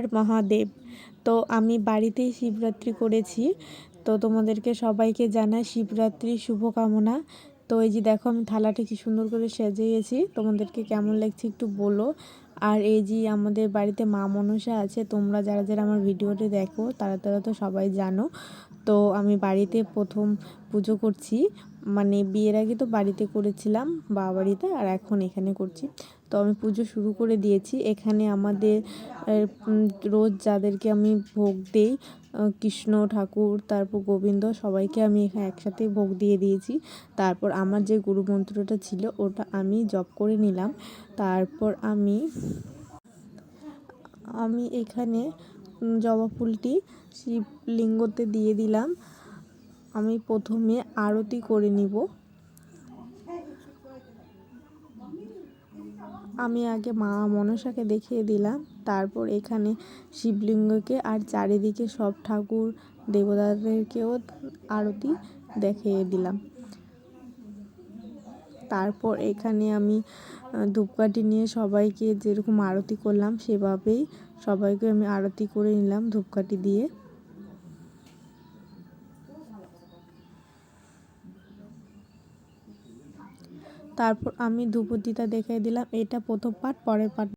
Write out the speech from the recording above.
হর মহাদেব। তো আমি বাড়িতেই শিবরাত্রি করেছি। তো তোমাদেরকে সবাইকে জানাই শিবরাত্রির শুভকামনা। তো এই যে দেখো আমি থালাটা কি সুন্দর করে সাজিয়েছি, তোমাদেরকে কেমন লাগছে একটু বলো। আর এই যে আমাদের বাড়িতে মা মনসা আছে, তোমরা যারা যারা আমার ভিডিওটি দেখো তারা তারা তো সবাই জানো। তো আমি বাড়িতে প্রথম পুজো করছি, মানে বিয়ের আগে তো বাড়িতে করেছিলাম বাবা বাড়িতে, আর এখন এখানে করছি। তো আমি পুজো শুরু করে দিয়েছি। এখানে আমাদের রোজ যাদেরকে আমি ভোগ দিই, কৃষ্ণ ঠাকুর, তারপর গোবিন্দ, সবাইকে আমি এখানে একসাথে ভোগ দিয়ে দিয়েছি। তারপর আমার যে গুরু মন্ত্রটা ছিল ওটা আমি জপ করে নিলাম। তারপর আমি এখানে জবা ফুলটি শিবলিঙ্গতে দিয়ে দিলাম। আমি প্রথমে আরতি করে নিব। আমি আগে মা মনসাকে দেখিয়ে দিলাম, তারপর এখানে শিবলিঙ্গকে আর চারিদিকে সব ঠাকুর দেবতাদেরকেও আরতি দেখিয়ে দিলাম। তারপর এখানে আমি ধূপকাঠি নিয়ে সবাইকে যেরকম আরতি করলাম সেভাবেই সবাইকে আমি আরতি করে নিলাম ধূপকাঠি দিয়ে। তারপর আমি ধূপতিটা দেখিয়ে দিলাম। এটা প্রথম পার্ট, পরের পার্ট